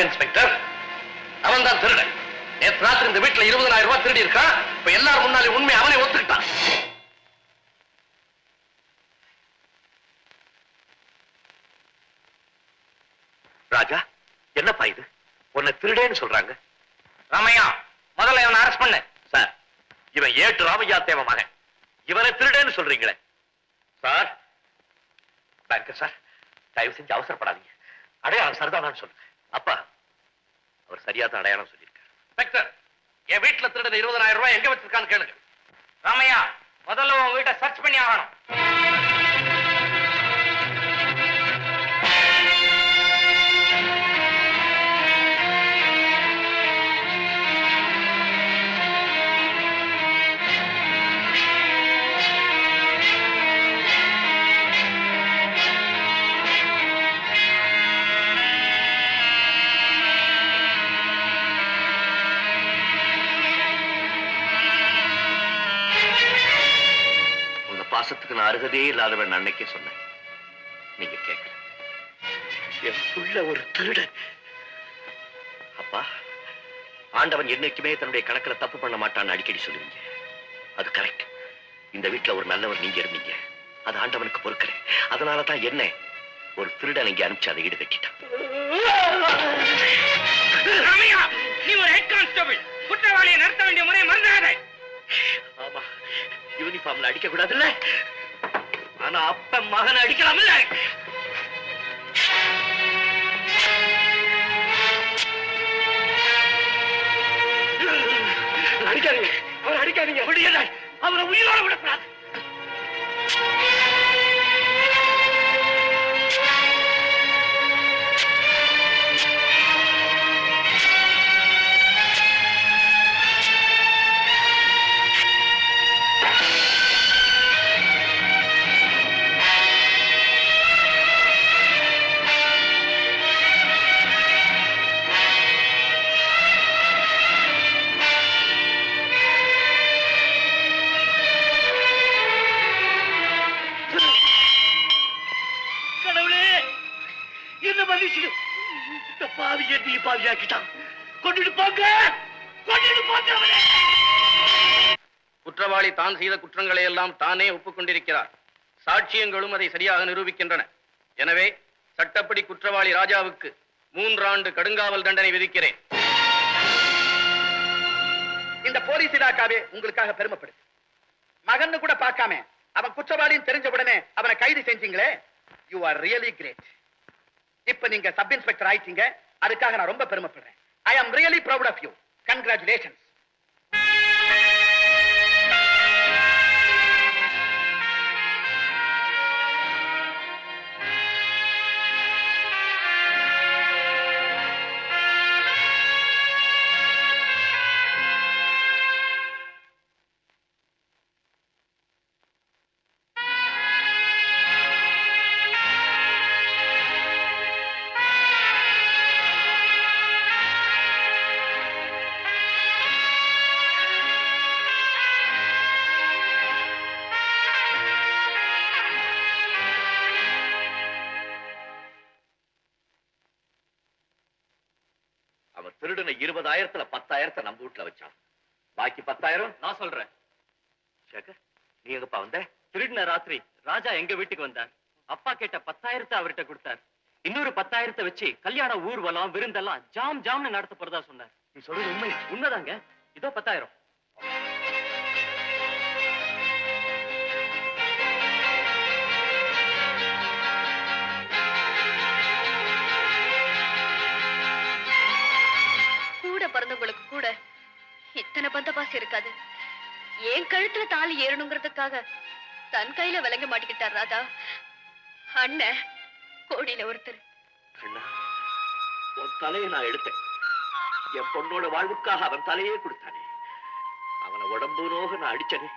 Inspector, அவன் தான் திருடன். நேற்று ராத்திரி இந்த வீட்டுல 20,000 ரூபாய் திருடி இருக்கான். இப்ப எல்லாரும் முன்னாலே உண்மை அவனை ஒத்துக்கிட்டான். ராஜா, என்னப்பா இது? உன்னை திருடேன்னு சொல்றாங்க. ராமையா, முதல்ல இவனை அரெஸ்ட் பண்ணு. சார், இவன் ஏட்டு ராமையா தேவ மகன். இவனை திருடேன்னு சொல்றீங்களே சார். பேங்கர் சார், தயவு செஞ்சு அவசரப்படாதீங்க. அடையாளம் சரிதானான்னு சொல்லுங்க. அப்பா, அவர் சரியாத அடையாளம் சொல்லியிருக்காரு. இன்ஸ்பெக்டர், என் வீட்டுல திருட 20,000 ரூபாய் எங்க வச்சிருக்கான்னு கேளுங்க. ராமையா, முதல்ல உன் வீட்டை சர்ச் பண்ணி ஆகணும். பாசத்துக்கு நான் அருகதே இல்லாதவன் அன்னைக்கே சொன்னேன். நீங்க கேட்கல. என் புள்ள ஒரு திருடன். அப்பா, ஆண்டவன் என்னைக்குமே தன்னுடைய கணக்குல தப்பு பண்ண மாட்டான்னு அடிக்கடி சொல்லுவீங்க. அது கரெக்ட். இந்த வீட்டுல ஒரு நல்லவர் நீங்க இருந்தீங்க. அது ஆண்டவனுக்கு பொறுக்கல. அதனாலதான் என்ன ஒரு திருடன் இங்க அனுப்பிச்சு அதை ஈடு கட்டிட்டான். நீ ஒரு ஹெட் கான்ஸ்டபிள். குற்றவாளியை நடத்த வேண்டிய முறை மறந்தாதே. ஆமா, யூனிஃபார்ம்ல அடிக்க கூடாதுல்ல. ஆனா அப்ப மகன் அடிக்கலாம்ல. அடிக்காதீங்க, அவர் அடிக்காதீங்க. அவரை உயிரோட விடக்கூடாது. குற்றவாளி தான் செய்த குற்றங்களை எல்லாம் தானே ஒப்புக்கொண்டிருக்கிறார். சாட்சியங்களும் அதை சரியாக நிரூபிக்கின்றன. எனவே சட்டப்படி குற்றவாளி ராஜாவுக்கு 3 ஆண்டு கடுங்காவல் தண்டனை விதிக்கிறேன். இந்த போலீஸ் இலாக்காவே உங்களுக்காக பெருமைப்படுது. மகன்னு கூட பார்க்காம அவன் குற்றவாளின்னு தெரிஞ்ச உடனே அவனை கைது செஞ்சீங்களே, யூ ஆர் ரியலி கிரேட். இப்ப நீங்க சப் இன்ஸ்பெக்டர் ஆயிட்டீங்க. அதுக்காக நான் ரொம்ப பெருமைப்படுறேன். I am really proud of you. Congratulations. திருடனை 20,000த்துல 10,000 நம்ம வீட்டுல வச்சான். பாக்கி 10,000 நான் சொல்றேன். சேகர், நீ எங்கப்பா வந்த? திருடின ராத்திரி ராஜா எங்க வீட்டுக்கு வந்தார். அப்பா கேட்ட 10,000 அவர்கிட்ட கொடுத்தார். இன்னொரு 10,000 வச்சு கல்யாண ஊர்வலம் விருந்தெல்லாம் ஜாம் ஜாம்னு நடத்த போறதா சொன்னார். நீ சொல்றது உண்மை? உண்மைதாங்க. இதோ 10,000. பிறந்தவங்களுக்கு கூட இத்தனை பந்த பாசம் இருக்காது. என் கழுத்துல தாலி ஏறணுங்கிறதுக்காக தன் கையில விளங்க மாட்டிக்கிட்டார் ராதா. அண்ணன் கோடியில ஒருத்தர். அண்ணா, உன் தலையை நான் எடுத்தேன். என் பொண்ணோட வாழ்வுக்காக அவன் தலையே கொடுத்தானே. அவனை உடம்பு நோக நான் அடிச்சனே.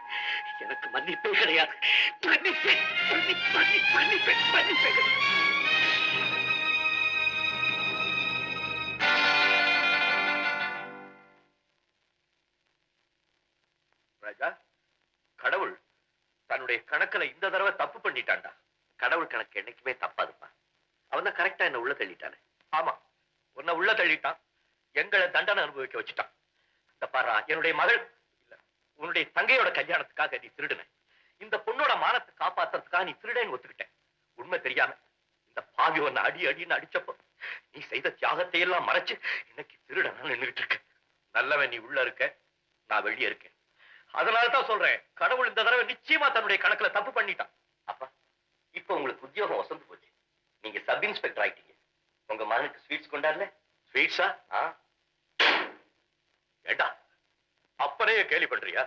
எனக்கு மன்னிப்பே கிடையாது. ராஜா, கடவுள் தன்னுடைய கணக்குல இந்த தடவை தப்பு பண்ணிட்டான்டா. கடவுள் கணக்கு என்னைக்குமே தப்பாதுப்பா. அவன் தான் கரெக்டா என்ன உள்ள தள்ளிட்டானே. ஆமா, உன்னை உள்ள தள்ளிட்டான், எங்களை தண்டனை அனுபவிக்க வச்சுட்டான். இந்த பாரா, என்னுடைய மகள் இல்ல, உன்னுடைய தங்கையோட கல்யாணத்துக்காக நீ திருடுன. இந்த பொண்ணோட மானத்தை காப்பாத்துறதுக்காக நீ திருடேன்னு ஒத்துக்கிட்ட. உண்மை தெரியாம இந்த பாவி உன்னை அடி அடின்னு அடிச்சப்போ நீ செய்த தியாகத்தை எல்லாம் மறைச்சு இன்னைக்கு திருடனா நின்றுட்டு இருக்க. நல்லவன் நீ உள்ள இருக்க, நான் வெளியே இருக்கேன். அதனாலதான் சொல்றேன், கடவுள் இந்த தடவை நிச்சயமா தன்னுடைய கணக்குல தப்பு பண்ணிட்டான். அப்பா, இப்ப உங்களுக்கு உத்தியோகம் வசந்து போச்சு. நீங்க சப் இன்ஸ்பெக்டர் ஆயிட்டீங்க. உங்க மகனுக்கு ஸ்வீட்ஸ் கொண்டாடல? ஸ்வீட்ஸா? ஏண்டா அப்பனே கேலி பண்றியா?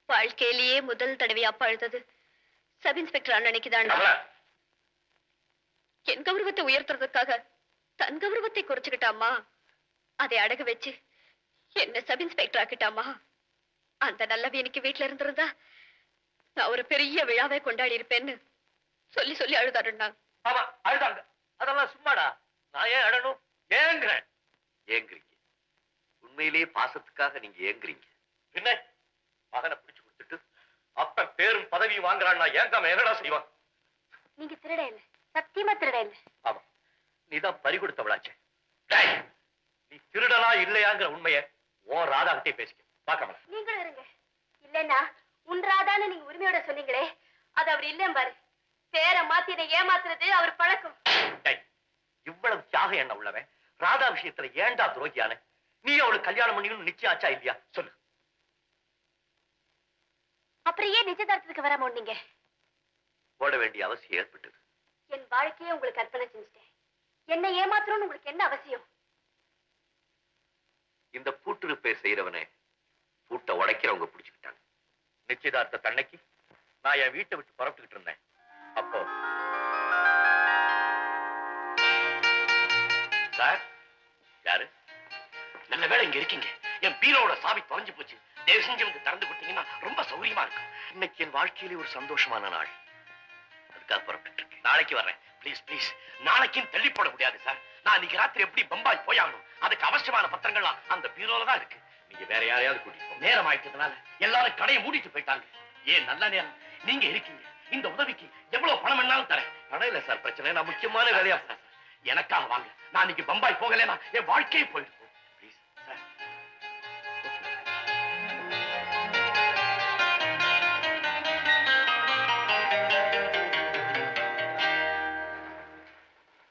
வாழ்க்கையிலேயே முதல் தடவை அப்பா அழுதது சப் இன்ஸ்பெக்டர் அண்ணனுக்கு தான். என் கௌரவத்தை உயர்த்துறதுக்காக தன் கௌரவத்தை குறைச்சுக்கிட்டாமா. அதை அடகு வச்சு என்ன சப் இன்ஸ்பெக்டர் ஆக்கிட்டாமா. அந்த நல்லவி எனக்கு வீட்டுல இருந்திருந்தா நான் ஒரு பெரிய விழாவை கொண்டாடி இருப்பேன்னு சொல்லி சொல்லி அழுதாருண்ணா. ஆமா, அழுதாங்க. அதெல்லாம் சும்மாடா. நான் ஏன் அழணும்? ஏங்குறேன். ஏங்குறீங்க, உண்மையிலேயே பாசத்துக்காக நீங்க ஏங்குறீங்க. பின்ன மகனை பிடிச்சு கொடுத்துட்டு அப்ப பேரும் பதவியும் வாங்குறான்னா ஏங்காம என்னடா செய்வான்? நீங்க திருட இல்ல, சத்தியமா திருட இல்ல. ஆமா, நீதான் பறி கொடுத்தவளாச்சே. நீ திருடனா இல்லையாங்கிற உண்மைய உன் ராதா கிட்டே பேசிக்க. பாக்கமல நீங்களும் இருங்க. இல்லன்னா உன் ராதான்னு நீங்க உரிமையோட சொன்னீங்களே, அது அவர் இல்லம் பாரு. பேரை மாத்தி இதை ஏமாத்துறது அவர் பழக்கம். இவ்வளவு தியாக எண்ணம் உள்ளவன் ராதா விஷயத்துல ஏண்டா துரோகியான? நீ அவளுக்கு கல்யாணம் பண்ணிக்கணும் நிச்சயம் ஆச்சா இல்லையா? சொல்லு. அப்புறம் ஏன் நிச்சயதார்த்தத்துக்கு வராம நீங்க? ஓட வேண்டிய அவசியம் ஏற்பட்டது. என் வாழ்க்கையை உங்களுக்கு அர்ப்பணம் செஞ்சுட்டேன். என்ன ஏமாத்தணும்னு உங்களுக்கு என்ன அவசியம்? இந்த பூட்டு ரிப்பேர் செய்யறவனை பூட்டை உடைக்கிறவங்க பிடிச்சுக்கிட்டாங்க. நிச்சயதார்த்த தன்னைக்கு நான் என் வீட்டை விட்டு புறப்பட்டுக்கிட்டு இருந்தேன். அப்போ சார், யாரு? நல்ல வேளை இங்க இருக்கீங்க. என் பீரோட சாவி தொலைஞ்சு போச்சு. தயவு செஞ்சு வந்து திறந்து கொடுத்தீங்கன்னா ரொம்ப சௌகரியமா இருக்கும். இன்னைக்கு என் வாழ்க்கையிலே ஒரு சந்தோஷமான நாள். அதுக்காக புறப்பட்டு இருக்கேன். நாளைக்கு வர்றேன். ப்ளீஸ் ப்ளீஸ், நாளைக்கும் தள்ளி போட முடியாது சார். நான் இன்னைக்கு ராத்திரி எப்படி பம்பாய் போயாகணும். அதுக்கு அவசியமான பத்திரங்கள்லாம் அந்த பீரோல தான் இருக்கு. நீங்க வேற யாரையாவது கூட்டிட்டு நேரம் ஆயிட்டதுனால எல்லாரும் கடையை மூடிட்டு போயிட்டாங்க. ஏன் நல்ல நேரம், நீங்க இருக்கீங்க. இந்த உதவிக்கு எவ்வளவு பணம் வேணாலும் தரேன். பணம் இல்ல சார் பிரச்சனை, நான் முக்கியமான வேலையா சார். எனக்காக வாங்க. நான் இன்னைக்கு பம்பாய் போகலன்னா என் வாழ்க்கையை போயிட்டு ப்ளீஸ் சார்.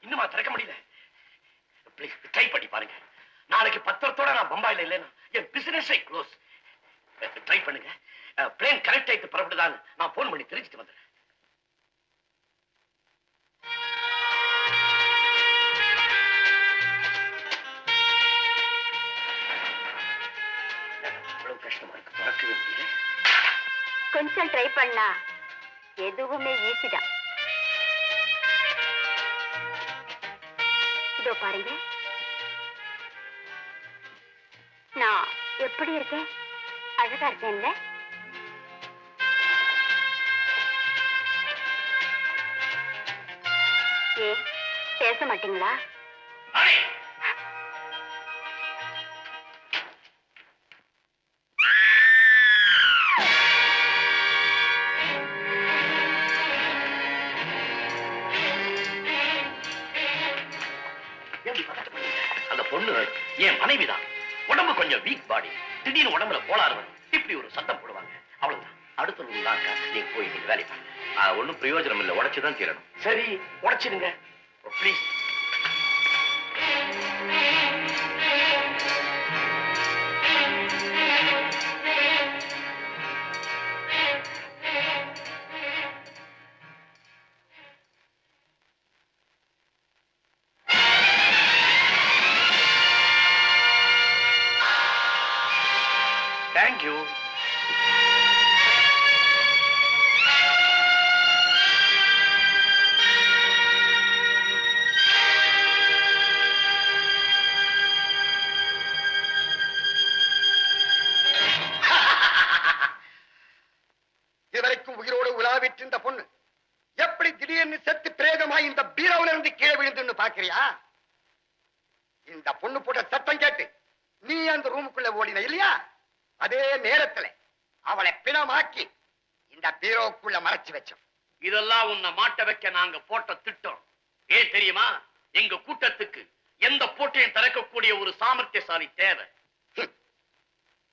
இன்னுமா திறக்க முடியல? ப்ளீஸ் ட்ரை பண்ணி பாருங்க. நாளைக்கு பத்திரத்தோட நான் பம்பாயில இல்லைன்னா என் பிசினஸை க்ளோஸ். ட்ரை பண்ணுங்க. பிளேன் கரெக்ட் ஆயிட்டு புறப்படுதான்னு நான் போன் பண்ணி தெரிஞ்சுட்டு வந்துடுறேன். இவ்வளவு கஷ்டமா இருக்கு, மறக்கவே முடியல. கொஞ்சம் ட்ரை பண்ணா எதுவுமே ஈஸி தான். இதோ பாருங்க, நான் எப்படி இருக்கேன்? அழகா இருக்கேன்ல? ஏ, பேச மாட்டீங்களா? அந்த பொண்ணு என் மனைவிதான். உடம்பு கொஞ்சம் வீக் பாடி. திடீர்னு உடம்புல கோளாறு வரும். இப்படி ஒரு சத்தம் போடுவாங்க. அவ்வளவுதான். அடுத்த நீங்க போய் நீங்க வேலை பாருங்க. ஒன்னும் பிரயோஜனம் இல்லை, உடைச்சுதான் தீரணும். சரி, உடைச்சிடுங்க ப்ளீஸ். Thank you. இதுவரைக்கும் உயிரோடு உலாவிட்டு இந்த பொண்ணு எப்படி திடீர்னு செத்து பிரேதமாய் இந்த பீரோவில இருந்து கீழே விழுந்துன்னு பாக்குறியா? இந்த பொண்ணு போட்ட சத்தம் கேட்டு நீ அந்த ரூமுக்குள்ள ஓடின இல்லையா? அதே நேரத்துல அவளை பிணமாக்கி இந்த பீரோக்குள்ள மறைச்சு வச்சோம். இதெல்லாம் உன்னை மாட்ட வைக்க நாங்க போட்ட திட்டம். ஏன் தெரியுமா? எங்க கூட்டத்துக்கு எந்த பூட்டையும் திறக்கக்கூடிய ஒரு சாமர்த்தியசாலி தேவை.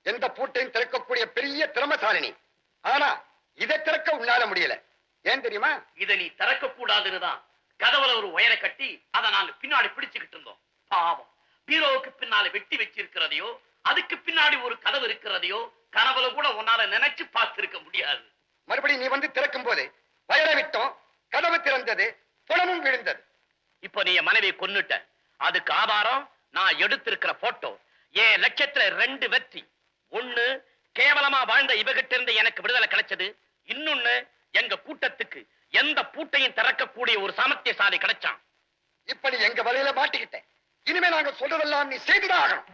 எந்த பூட்டையும் திறக்கக்கூடிய பெரிய திறமசாலினி. ஆனா இதை திறக்க உன்னால முடியல. ஏன் தெரியுமா? இதை நீ திறக்க கூடாதுன்னுதான் கதவுல ஒரு உயரை கட்டி அதை நாங்க பின்னாடி பிடிச்சுக்கிட்டு இருந்தோம். பாவம், பீரோவுக்கு பின்னால வெட்டி வச்சிருக்கிறதையோ அதுக்கு பின்னாடி ஒரு கதவு இருக்கிறதையோ கனவுல கூட உன்னால நினைச்சு பார்த்திருக்க முடியாது. மறுபடியும் நீ வந்து திறக்கும் போது வயரை விட்டோம், கதவு திறந்தது, புலமும் விழுந்தது. இப்ப நீ என் மனைவியை கொன்னுட்ட. அதுக்கு ஆதாரம் நான் எடுத்திருக்கிற போட்டோ. என் லட்சத்துல 2 வெற்றி. ஒண்ணு, கேவலமா வாழ்ந்த இவகிட்ட இருந்து எனக்கு விடுதலை கிடைச்சது. இன்னொன்னு, எங்க கூட்டத்துக்கு எந்த பூட்டையும் திறக்கக்கூடிய ஒரு சாமர்த்தியசாலி கிடைச்சான். இப்ப நீ எங்க வலையில மாட்டிக்கிட்ட. இனிமே நாங்க சொல்றதெல்லாம் நீ செய்துதான் ஆகணும்.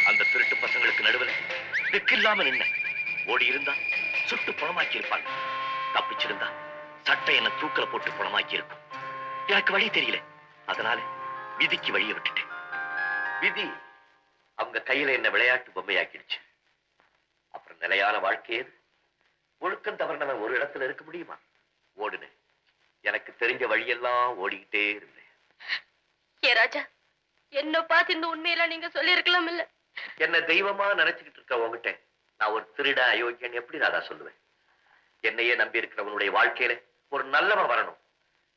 அந்த திருட்டு பசங்களுக்கு நடுவில் வெக்கில்லாம நின்ன. ஓடி இருந்தா சுட்டு பணமாக்கி இருப்பாங்க. தப்பிச்சிருந்தா சட்டை என்ன தூக்கல போட்டு பணமாக்கி இருக்கும். எனக்கு வழி தெரியல. அதனால விதிக்கு வழியை விட்டுட்டேன். விதி அவங்க கையில என்ன விளையாட்டு பொம்மையாக்கிடுச்சு. அப்புறம் நிலையான வாழ்க்கையே ஒழுக்கம் தவறினவன் ஒரு இடத்துல இருக்க முடியுமா? ஓடுனேன். எனக்கு தெரிஞ்ச வழியெல்லாம் ஓடிக்கிட்டே இருந்தேன். ஏ ராஜா, என்ன பார்த்து இந்த உண்மையெல்லாம் நீங்க சொல்லி இருக்கலாம் இல்ல? என்ன தெய்வமா நினைச்சுக்கிட்டு இருக்க உங்ககிட்ட நான் ஒரு திருட அயோக்கியன் எப்படி ராதா சொல்லுவேன்? என்னையே நம்பி இருக்கிறவனுடைய வாழ்க்கையில ஒரு நல்லவன் வரணும்.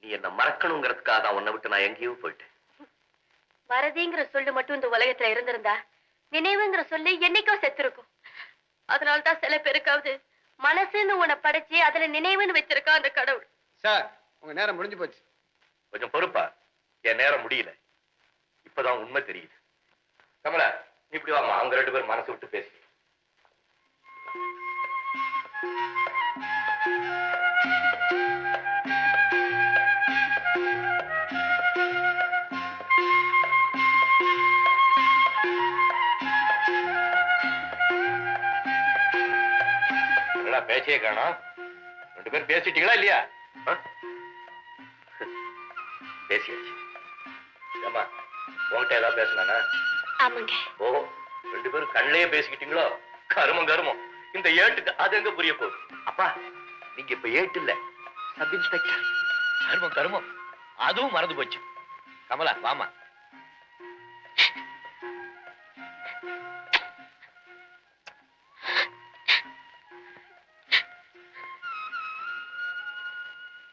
நீ என்ன மறக்கணுங்கிறதுக்காக உன்னை விட்டு நான் எங்கேயோ போயிட்டேன். மறதிங்கிற சொல்லு மட்டும் இந்த உலகத்துல இருந்திருந்தா நினைவுங்கிற சொல்லு என்னைக்கோ செத்துருக்கும். அதனால்தான் சில பேருக்காவது மனசுன்னு உன்னை படைச்சு அதுல நினைவுன்னு வச்சிருக்கா அந்த கடவுள். சார், உங்க நேரம் முடிஞ்சு போச்சு. கொஞ்சம் பொறுப்பா, என் நேரம் முடியல. இப்பதான் உண்மை தெரியுது. கமலா, நீ இப்படி வாமா, அவங்க 2 பேரும் மனசு விட்டு பேசி. பேச்சே காணோம். 2 பேரும் பேசிட்டீங்களா இல்லையா? பேசியாச்சு. ஏமா, உங்ககிட்ட ஏதாவது பேசினானா? ஆமாங்க. ஓ, 2 பேரும் கண்ணிலேயே பேசிக்கிட்டீங்களோ? கருமம் கருமம். இந்த ஏட்டுக்கு அது எங்க புரிய போகுது? அப்பா, நீங்க இப்ப ஏட்டு இல்ல, சப் இன்ஸ்பெக்டர். கருமம் கருமம், அதுவும் மறந்து போச்சு. கமலா வாமா.